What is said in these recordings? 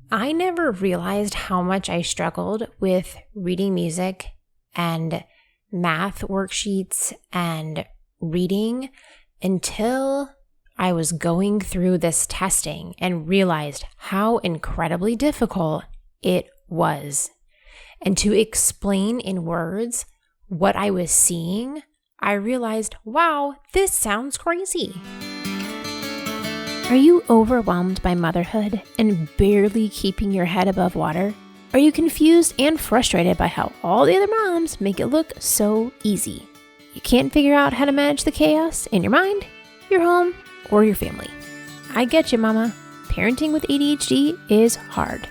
I never realized how much I struggled with reading music and math worksheets and reading until I was going through this testing and realized how incredibly difficult it was. And to explain in words what I was seeing, I realized, wow, this sounds crazy. Are you overwhelmed by motherhood and barely keeping your head above water? Are you confused and frustrated by how all the other moms make it look so easy? You can't figure out how to manage the chaos in your mind, your home, or your family. I get you, mama. Parenting with ADHD is hard.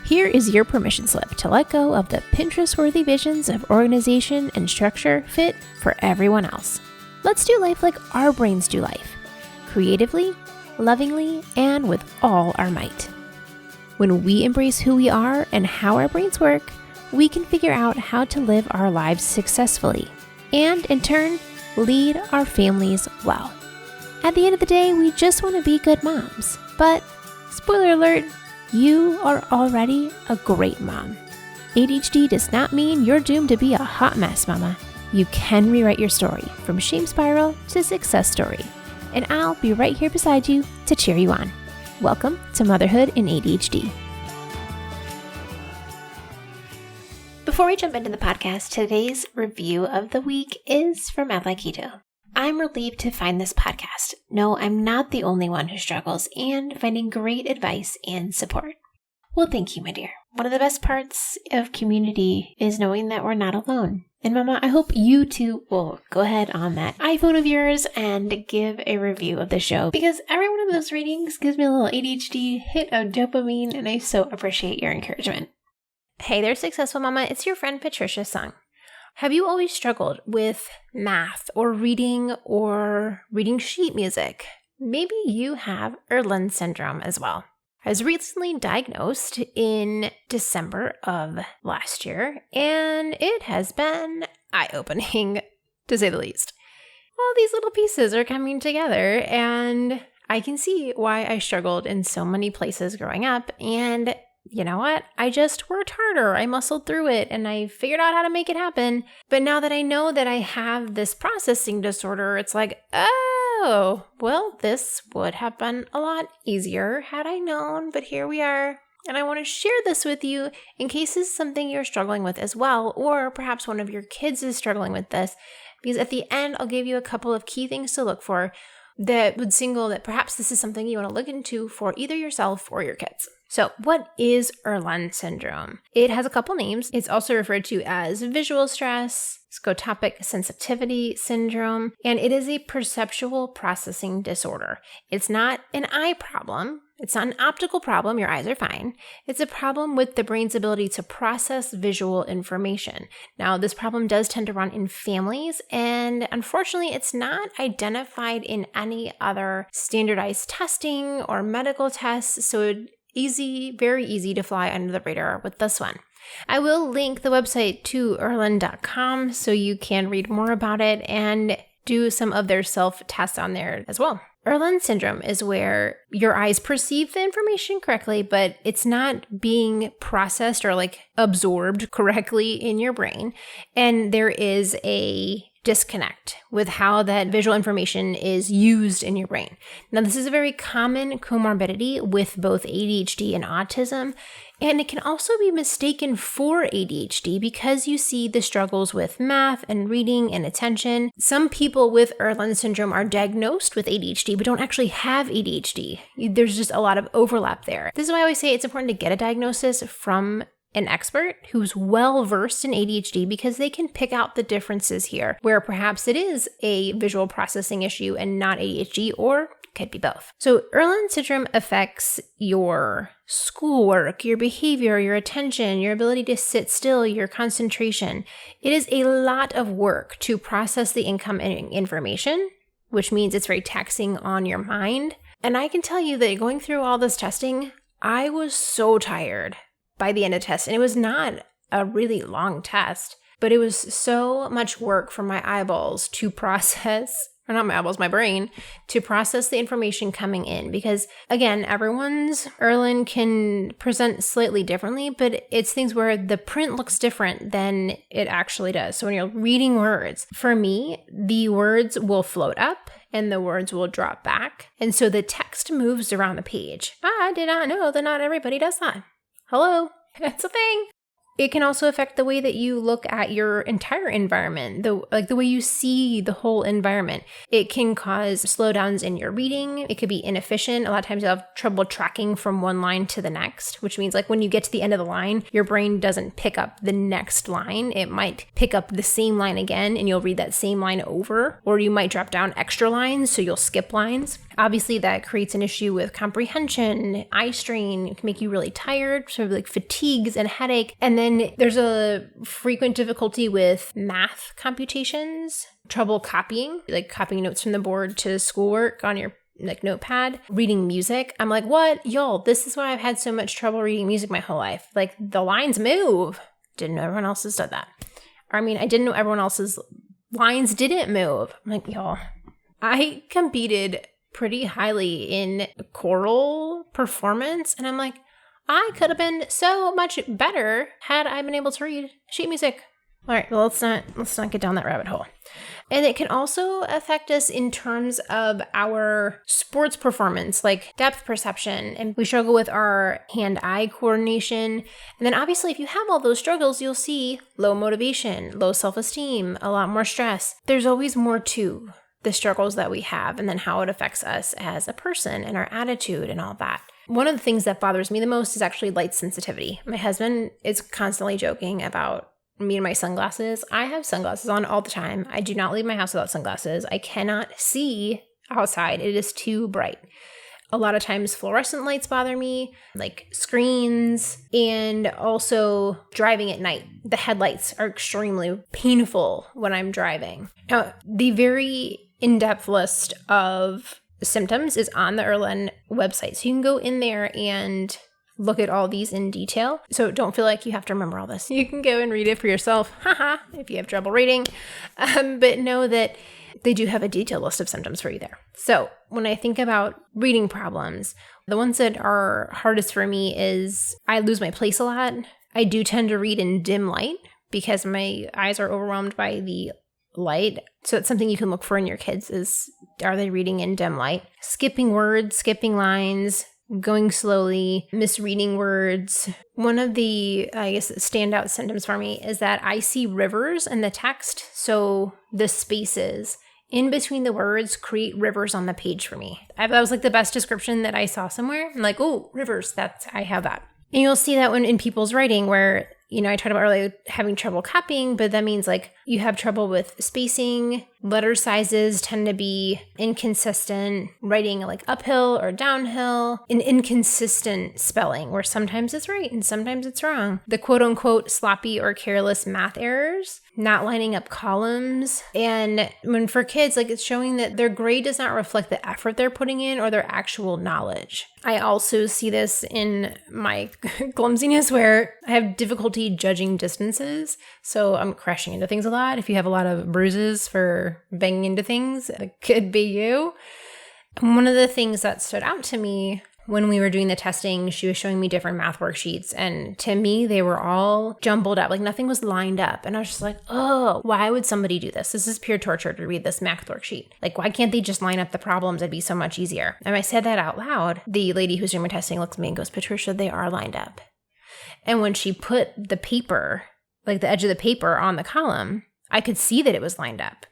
Here is your permission slip to let go of the Pinterest-worthy visions of organization and structure fit for everyone else. Let's do life like our brains do life, creatively, lovingly, and with all our might. When we embrace who we are and how our brains work, we can figure out how to live our lives successfully and, in turn, lead our families well. At the end of the day, we just want to be good moms. But, spoiler alert, you are already a great mom. ADHD does not mean you're doomed to be a hot mess, mama. You can rewrite your story from shame spiral to success story. And I'll be right here beside you to cheer you on. Welcome to Motherhood in ADHD. Before we jump into the podcast, today's review of the week is from Math Like Keto. I'm relieved to find this podcast. No, I'm not the only one who struggles and finding great advice and support. Well, thank you, my dear. One of the best parts of community is knowing that we're not alone. And Mama, I hope you too will go ahead on that iPhone of yours and give a review of the show, because every one of those ratings gives me a little ADHD hit of dopamine, and I so appreciate your encouragement. Hey there, Successful Mama. It's your friend Patricia Sung. Have you always struggled with math or reading sheet music? Maybe you have Irlen Syndrome as well. I was recently diagnosed in December of last year, and it has been eye-opening, to say the least. All these little pieces are coming together, and I can see why I struggled in so many places growing up, and you know what? I just worked harder. I muscled through it, and I figured out how to make it happen. But now that I know that I have this processing disorder, it's like, oh, well, this would have been a lot easier had I known, but here we are. And I want to share this with you in case this is something you're struggling with as well, or perhaps one of your kids is struggling with this, because at the end, I'll give you a couple of key things to look for that would signal that perhaps this is something you want to look into for either yourself or your kids. So what is Irlen Syndrome? It has a couple names. It's also referred to as visual stress, Scotopic Sensitivity Syndrome, and it is a perceptual processing disorder. It's not an eye problem. It's not an optical problem. Your eyes are fine. It's a problem with the brain's ability to process visual information. Now, this problem does tend to run in families, and unfortunately, it's not identified in any other standardized testing or medical tests, so very easy to fly under the radar with this one. I will link the website to Irlen.com so you can read more about it and do some of their self-tests on there as well. Irlen syndrome is where your eyes perceive the information correctly, but it's not being processed or absorbed correctly in your brain. And there is a disconnect with how that visual information is used in your brain. Now, this is a very common comorbidity with both ADHD and autism, and it can also be mistaken for ADHD because you see the struggles with math and reading and attention. Some people with Irlen syndrome are diagnosed with ADHD but don't actually have ADHD. There's just a lot of overlap there. This is why I always say it's important to get a diagnosis from an expert who's well-versed in ADHD, because they can pick out the differences here, where perhaps it is a visual processing issue and not ADHD, or could be both. So Irlen syndrome affects your schoolwork, your behavior, your attention, your ability to sit still, your concentration. It is a lot of work to process the incoming information, which means it's very taxing on your mind. And I can tell you that going through all this testing, I was so tired by the end of the test. And it was not a really long test, but it was so much work for my eyeballs to process or not my eyeballs, my brain, to process the information coming in. Because again, everyone's Irlen can present slightly differently, but it's things where the print looks different than it actually does. So when you're reading words, for me, the words will float up and the words will drop back. And so the text moves around the page. I did not know that not everybody does that. Hello, it's a thing. It can also affect the way that you look at your entire environment, the way you see the whole environment. It can cause slowdowns in your reading. It could be inefficient. A lot of times you'll have trouble tracking from one line to the next, which means like when you get to the end of the line, your brain doesn't pick up the next line. It might pick up the same line again and you'll read that same line over, or you might drop down extra lines, so you'll skip lines. Obviously, that creates an issue with comprehension, eye strain. It can make you really tired, sort of like fatigues and headache. And then there's a frequent difficulty with math computations, trouble copying, like copying notes from the board to schoolwork on your like notepad, reading music. I'm like, what? Y'all, this is why I've had so much trouble reading music my whole life. Like the lines move. Didn't know everyone else has done that. Or, I mean, I didn't know everyone else's lines didn't move. I'm like, y'all, I competed pretty highly in choral performance. And I'm like, I could have been so much better had I been able to read sheet music. All right, well, let's not get down that rabbit hole. And it can also affect us in terms of our sports performance, like depth perception. And we struggle with our hand-eye coordination. And then obviously, if you have all those struggles, you'll see low motivation, low self-esteem, a lot more stress. There's always more to the struggles that we have and then how it affects us as a person and our attitude and all that. One of the things that bothers me the most is actually light sensitivity. My husband is constantly joking about me and my sunglasses. I have sunglasses on all the time. I do not leave my house without sunglasses. I cannot see outside. It is too bright. A lot of times fluorescent lights bother me, like screens, and also driving at night. The headlights are extremely painful when I'm driving. Now, the very in-depth list of symptoms is on the Irlen website. So you can go in there and look at all these in detail. So don't feel like you have to remember all this. You can go and read it for yourself, if you have trouble reading. But know that they do have a detailed list of symptoms for you there. So when I think about reading problems, the ones that are hardest for me is I lose my place a lot. I do tend to read in dim light because my eyes are overwhelmed by the light. So it's something you can look for in your kids is, are they reading in dim light? Skipping words, skipping lines, going slowly, misreading words. One of the, I guess, standout symptoms for me is that I see rivers in the text. So the spaces in between the words create rivers on the page for me. That was like the best description that I saw somewhere. I'm like, oh, rivers, I have that. And you'll see that when in people's writing where, you know, I talked about earlier having trouble copying, but that means like you have trouble with spacing, letter sizes tend to be inconsistent, writing like uphill or downhill, an inconsistent spelling where sometimes it's right and sometimes it's wrong. The quote unquote sloppy or careless math errors, not lining up columns. And when for kids, like it's showing that their grade does not reflect the effort they're putting in or their actual knowledge. I also see this in my clumsiness where I have difficulty judging distances. So I'm crashing into things a lot. If you have a lot of bruises for banging into things, it could be you. And one of the things that stood out to me when we were doing the testing, she was showing me different math worksheets. And to me, they were all jumbled up. Like nothing was lined up. And I was just like, oh, why would somebody do this? This is pure torture to read this math worksheet. Like, why can't they just line up the problems? It'd be so much easier. And I said that out loud. The lady who's doing my testing looks at me and goes, Patricia, they are lined up. And when she put the paper, like the edge of the paper on the column, I could see that it was lined up.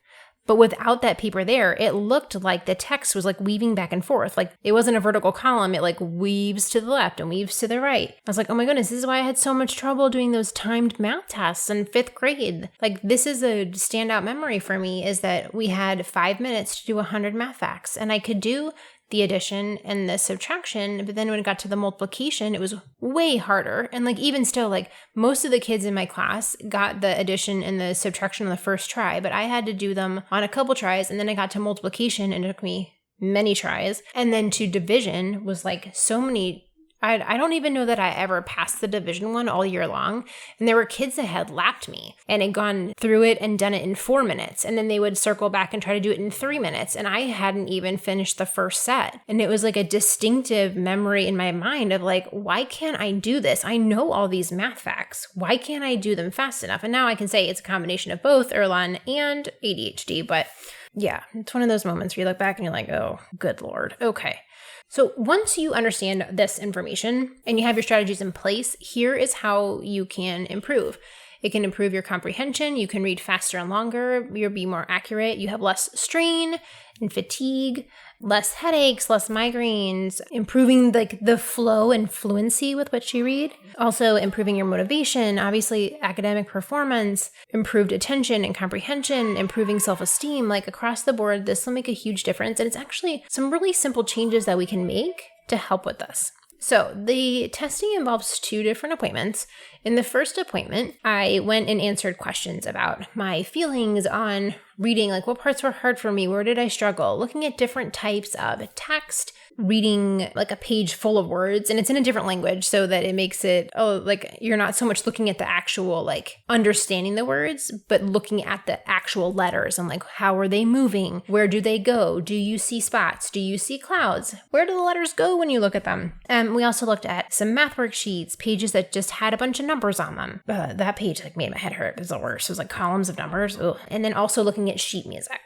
But without that paper there, it looked like the text was like weaving back and forth. Like it wasn't a vertical column. It like weaves to the left and weaves to the right. I was like, oh my goodness, this is why I had so much trouble doing those timed math tests in 5th grade. Like this is a standout memory for me is that we had 5 minutes to do 100 math facts and I could do the addition and the subtraction, but then when it got to the multiplication, it was way harder. And like even still, like most of the kids in my class got the addition and the subtraction on the first try, but I had to do them on a couple tries, and then I got to multiplication and it took me many tries. And then to division was like so many I don't even know that I ever passed the Division 1 all year long. And there were kids that had lapped me and had gone through it and done it in 4 minutes. And then they would circle back and try to do it in 3 minutes. And I hadn't even finished the first set. And it was like a distinctive memory in my mind of like, why can't I do this? I know all these math facts. Why can't I do them fast enough? And now I can say it's a combination of both Irlen and ADHD. But yeah, it's one of those moments where you look back and you're like, oh, good Lord. Okay. So once you understand this information and you have your strategies in place, here is how you can improve. It can improve your comprehension. You can read faster and longer. You'll be more accurate. You have less strain and fatigue, less headaches, less migraines, improving like the flow and fluency with which you read. Also improving your motivation, obviously academic performance, improved attention and comprehension, improving self-esteem. Like across the board, this will make a huge difference. And it's actually some really simple changes that we can make to help with this. So the testing involves 2 different appointments. In the first appointment, I went and answered questions about my feelings on reading, like what parts were hard for me, where did I struggle, looking at different types of text, reading like a page full of words, and it's in a different language so that it makes it, like you're not so much looking at the actual like understanding the words, but looking at the actual letters and like how are they moving, where do they go, do you see spots, do you see clouds, where do the letters go when you look at them. And we also looked at some math worksheets, pages that just had a bunch of numbers on them. That page like made my head hurt. It was the worst. It was like columns of numbers. Ugh. And then also looking at sheet music.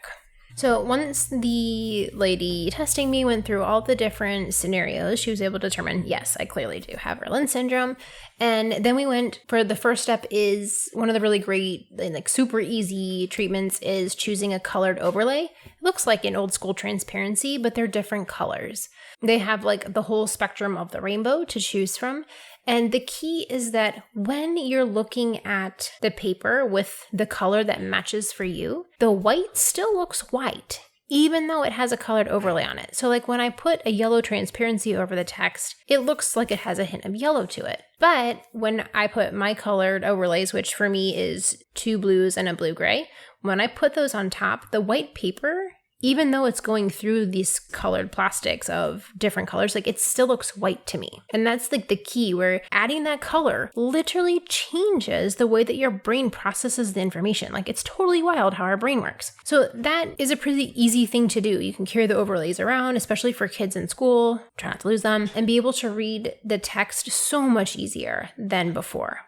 So once the lady testing me went through all the different scenarios, she was able to determine, yes, I clearly do have Irlen Syndrome. And then we went for the first step is one of the really great, like super easy treatments is choosing a colored overlay. It looks like an old school transparency, but they're different colors. They have like the whole spectrum of the rainbow to choose from. And the key is that when you're looking at the paper with the color that matches for you, the white still looks white, even though it has a colored overlay on it. So like when I put a yellow transparency over the text, it looks like it has a hint of yellow to it. But when I put my colored overlays, which for me is 2 blues and a blue-gray, when I put those on top, the white paper, even though it's going through these colored plastics of different colors, like it still looks white to me. And that's like the key, where adding that color literally changes the way that your brain processes the information. Like it's totally wild how our brain works. So that is a pretty easy thing to do. You can carry the overlays around, especially for kids in school, try not to lose them, and be able to read the text so much easier than before.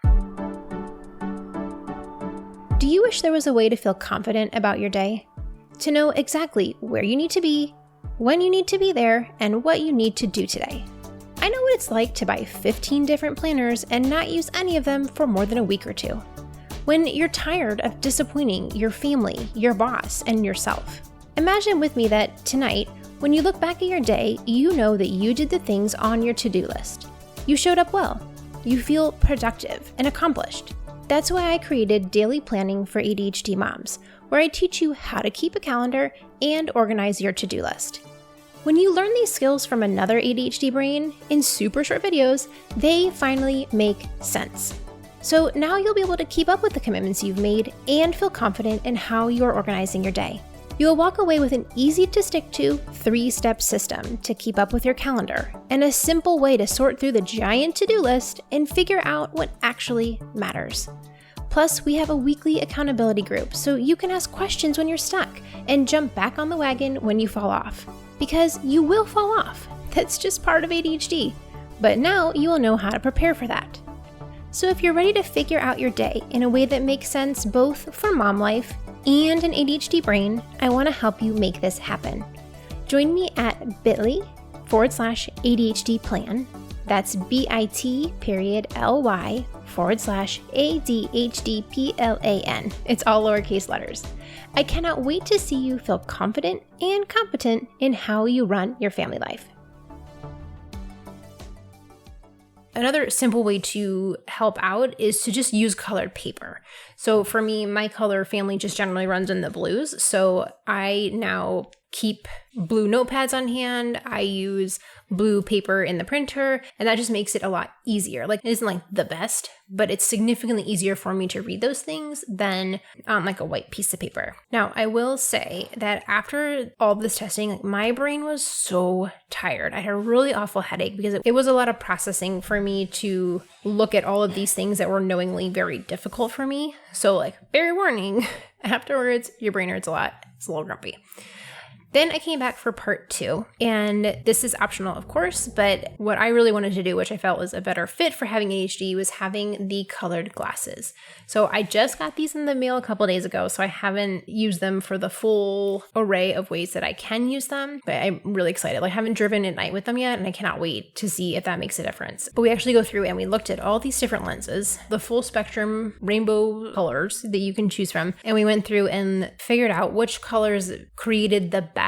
Do you wish there was a way to feel confident about your day? To know exactly where you need to be, when you need to be there, and what you need to do today. I know what it's like to buy 15 different planners and not use any of them for more than a week or 2. When you're tired of disappointing your family, your boss, and yourself. Imagine with me that tonight, when you look back at your day, you know that you did the things on your to-do list. You showed up well. You feel productive and accomplished. That's why I created Daily Planning for ADHD Moms, where I teach you how to keep a calendar and organize your to-do list. When you learn these skills from another ADHD brain in super short videos, they finally make sense. So now you'll be able to keep up with the commitments you've made and feel confident in how you're organizing your day. You'll walk away with an easy to stick to 3-step system to keep up with your calendar and a simple way to sort through the giant to-do list and figure out what actually matters. Plus, we have a weekly accountability group so you can ask questions when you're stuck and jump back on the wagon when you fall off. Because you will fall off. That's just part of ADHD. But now you will know how to prepare for that. So if you're ready to figure out your day in a way that makes sense both for mom life and an ADHD brain, I want to help you make this happen. Join me at bit.ly/ADHD plan. That's bit.ly/ADHD PLAN. It's all lowercase letters. I cannot wait to see you feel confident and competent in how you run your family life. Another simple way to help out is to just use colored paper. So for me, my color family just generally runs in the blues. So I now keep blue notepads on hand. I use blue paper in the printer, and that just makes it a lot easier. Like, it isn't like the best, but it's significantly easier for me to read those things than on like a white piece of paper. Now, I will say that after all this testing, like, my brain was so tired. I had a really awful headache because it was a lot of processing for me to look at all of these things that were knowingly very difficult for me. So, like, very warning, afterwards, your brain hurts a lot. It's a little grumpy. Then I came back for part 2, and this is optional, of course, but what I really wanted to do, which I felt was a better fit for having ADHD, was having the colored glasses. So I just got these in the mail a couple days ago, so I haven't used them for the full array of ways that I can use them, but I'm really excited. Like, I haven't driven at night with them yet, and I cannot wait to see if that makes a difference. But we actually go through and we looked at all these different lenses, the full spectrum rainbow colors that you can choose from, and we went through and figured out which colors created the best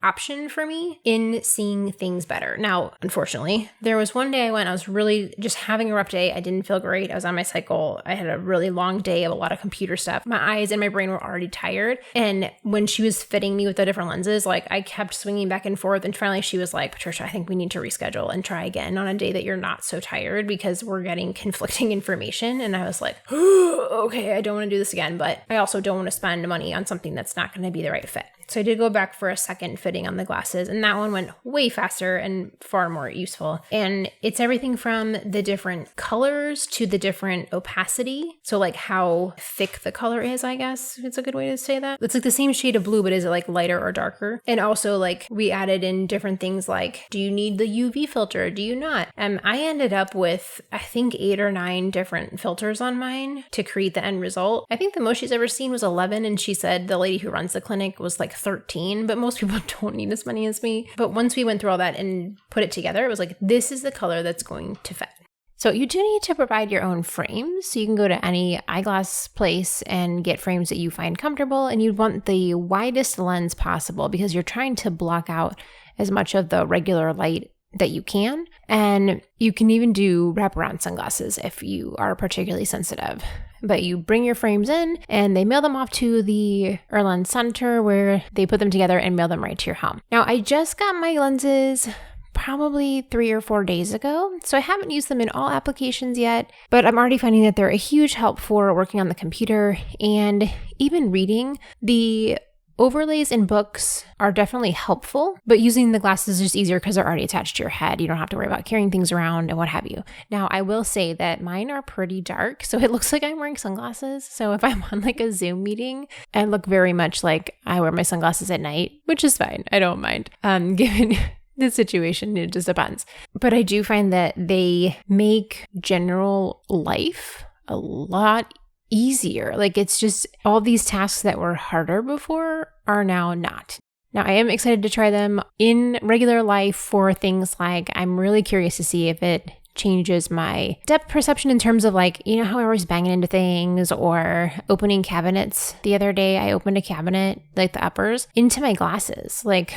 option for me in seeing things better. Now, unfortunately, there was one day I was really just having a rough day. I didn't feel great. I was on my cycle. I had a really long day of a lot of computer stuff. My eyes and my brain were already tired. And when she was fitting me with the different lenses, like, I kept swinging back and forth. And finally she was like, Patricia, I think we need to reschedule and try again on a day that you're not so tired, because we're getting conflicting information. And I was like, okay, I don't want to do this again, but I also don't want to spend money on something that's not going to be the right fit. So I did go back for a second fitting on the glasses, and that one went way faster and far more useful. And it's everything from the different colors to the different opacity. So, like, how thick the color is, I guess it's a good way to say that. It's like the same shade of blue, but is it like lighter or darker? And also, like, we added in different things like, do you need the UV filter? Do you not? I ended up with, I think, 8 or 9 different filters on mine to create the end result. I think the most she's ever seen was 11, and she said the lady who runs the clinic was like 13, but most people don't need as many as me. But once we went through all that and put it together, it was like, this is the color that's going to fit. So you do need to provide your own frames. So you can go to any eyeglass place and get frames that you find comfortable, and you want the widest lens possible because you're trying to block out as much of the regular light that you can. And you can even do wraparound sunglasses if you are particularly sensitive. But you bring your frames in and they mail them off to the Irlen Center, where they put them together and mail them right to your home. Now, I just got my lenses probably 3 or 4 days ago, so I haven't used them in all applications yet, but I'm already finding that they're a huge help for working on the computer and even reading. The overlays in books are definitely helpful, but using the glasses is just easier because they're already attached to your head. You don't have to worry about carrying things around and what have you. Now, I will say that mine are pretty dark, so it looks like I'm wearing sunglasses. So if I'm on like a Zoom meeting, I look very much like I wear my sunglasses at night, which is fine. I don't mind. Given the situation, it just depends. But I do find that they make general life a lot easier. Like, it's just all these tasks that were harder before are now not. Now, I am excited to try them in regular life for things like, I'm really curious to see if it changes my depth perception in terms of, like, you know how I always banging into things or opening cabinets. The other day I opened a cabinet, like the uppers, into my glasses. Like,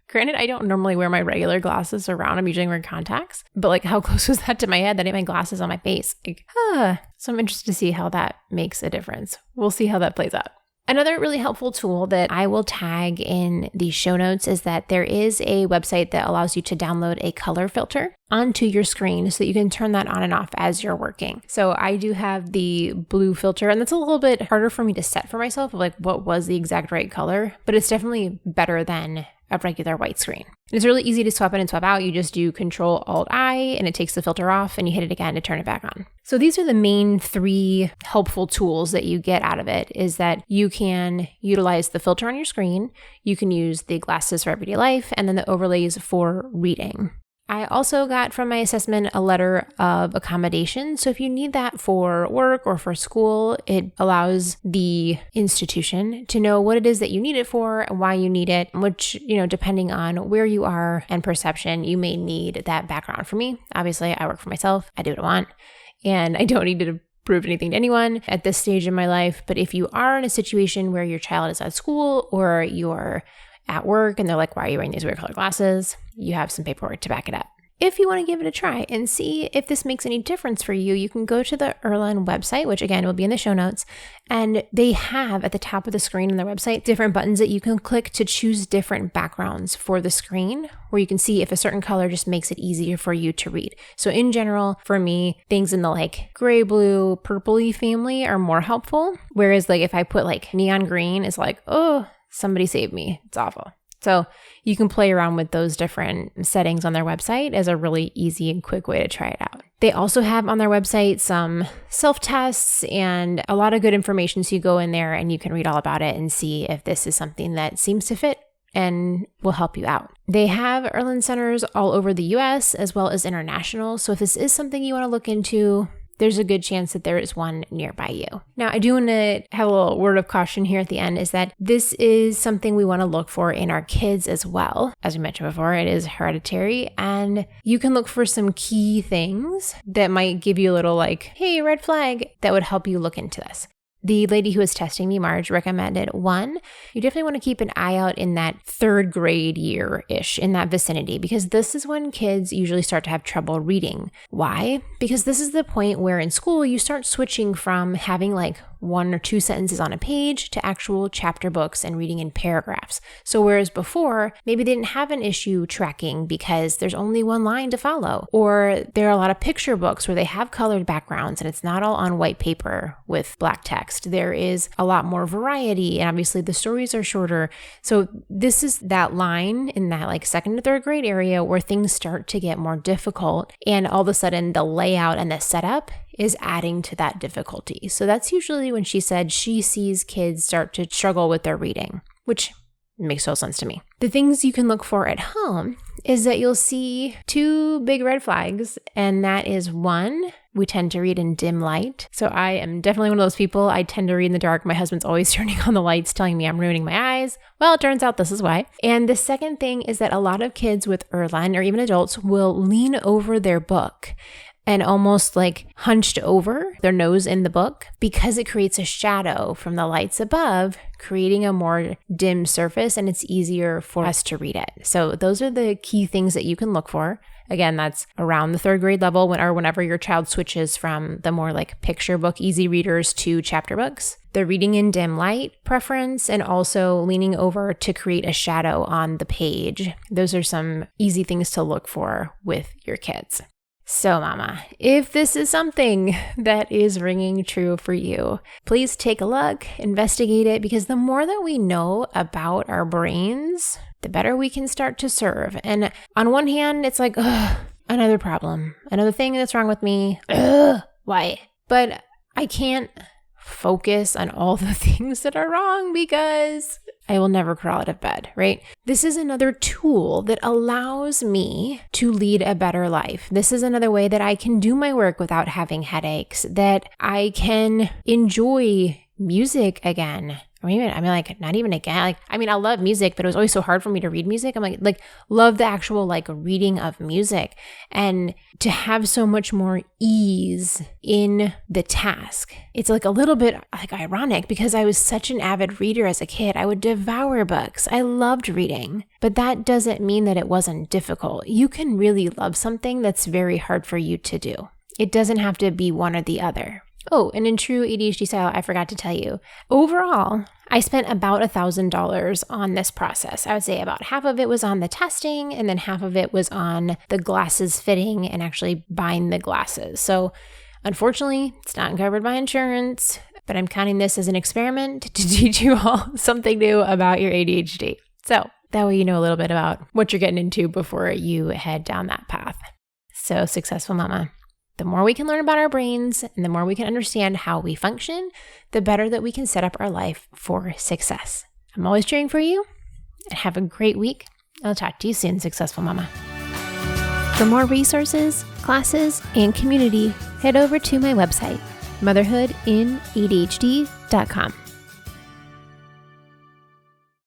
granted, I don't normally wear my regular glasses around. I'm usually wearing contacts. But, like, how close was that to my head that I had my glasses on my face? Like, So I'm interested to see how that makes a difference. We'll see how that plays out. Another really helpful tool that I will tag in the show notes is that there is a website that allows you to download a color filter onto your screen so that you can turn that on and off as you're working. So I do have the blue filter, and that's a little bit harder for me to set for myself, of like what was the exact right color, but it's definitely better than a regular white screen. It's really easy to swap in and swap out. You just do Control-Alt-I and it takes the filter off, and you hit it again to turn it back on. So these are the main 3 helpful tools that you get out of it, is that you can utilize the filter on your screen, you can use the glasses for everyday life, and then the overlays for reading. I also got from my assessment a letter of accommodation. So if you need that for work or for school, it allows the institution to know what it is that you need it for and why you need it, which, depending on where you are and perception, you may need that background. For me, obviously, I work for myself. I do what I want, and I don't need to prove anything to anyone at this stage in my life. But if you are in a situation where your child is at school or you're at work and they're like, why are you wearing these weird colored glasses? You have some paperwork to back it up. if you want to give it a try and see if this makes any difference for you, you can go to the Irlen website, which again will be in the show notes. And they have at the top of the screen on their website different buttons that you can click to choose different backgrounds for the screen, where you can see if a certain color just makes it easier for you to read. So in general, for me, things in the like gray, blue, purpley family are more helpful. Whereas like if I put like neon green, it's like, oh, somebody save me. It's awful. So you can play around with those different settings on their website as a really easy and quick way to try it out. They also have on their website some self-tests and a lot of good information. So you go in there and you can read all about it and see if this is something that seems to fit and will help you out. They have Irlen centers all over the US as well as international. So if this is something you want to look into, there's a good chance that there is one nearby you. Now, I do want to have a little word of caution here at the end, is that this is something we want to look for in our kids as well. As we mentioned before, it is hereditary, and you can look for some key things that might give you a little like, hey, red flag, that would help you look into this. The lady who was testing me, Marge, recommended one, you definitely want to keep an eye out in that third grade year-ish, in that vicinity, because this is when kids usually start to have trouble reading. Why? Because this is the point where in school you start switching from having like 1 or 2 sentences on a page to actual chapter books and reading in paragraphs. So whereas before, maybe they didn't have an issue tracking because there's only one line to follow, or there are a lot of picture books where they have colored backgrounds and it's not all on white paper with black text. There is a lot more variety, and obviously the stories are shorter. So this is that line in that like 2nd to 3rd grade area where things start to get more difficult, and all of a sudden the layout and the setup is adding to that difficulty. So that's usually when she said she sees kids start to struggle with their reading, which makes total sense to me. The things you can look for at home is that you'll see 2 big red flags, and that is 1, we tend to read in dim light. So I am definitely one of those people. I tend to read in the dark. My husband's always turning on the lights, telling me I'm ruining my eyes. Well, it turns out this is why. And the second thing is that a lot of kids with Irlen, or even adults, will lean over their book and almost like hunched over their nose in the book, because it creates a shadow from the lights above, creating a more dim surface, and it's easier for us to read it. So those are the key things that you can look for. Again, that's around the 3rd grade level, or whenever your child switches from the more like picture book easy readers to chapter books. The reading in dim light preference, and also leaning over to create a shadow on the page. Those are some easy things to look for with your kids. So mama, if this is something that is ringing true for you, please take a look, investigate it, because the more that we know about our brains, the better we can start to serve. And on one hand, it's like, ugh, another problem, another thing that's wrong with me. Ugh, why? But I can't focus on all the things that are wrong because I will never crawl out of bed, right? This is another tool that allows me to lead a better life. This is another way that I can do my work without having headaches, that I can enjoy music again. Not even again. I love music, but it was always so hard for me to read music. I'm like love the actual like reading of music, and to have so much more ease in the task. It's like a little bit like ironic because I was such an avid reader as a kid. I would devour books. I loved reading, but that doesn't mean that it wasn't difficult. You can really love something that's very hard for you to do. It doesn't have to be one or the other. Oh, and in true ADHD style, I forgot to tell you, overall, I spent about $1,000 on this process. I would say about half of it was on the testing, and then half of it was on the glasses fitting and actually buying the glasses. So unfortunately, it's not covered by insurance, but I'm counting this as an experiment to teach you all something new about your ADHD. So that way you know a little bit about what you're getting into before you head down that path. So successful mama. The more we can learn about our brains and the more we can understand how we function, the better that we can set up our life for success. I'm always cheering for you, and have a great week. I'll talk to you soon, successful mama. For more resources, classes, and community, head over to my website, motherhoodinadhd.com.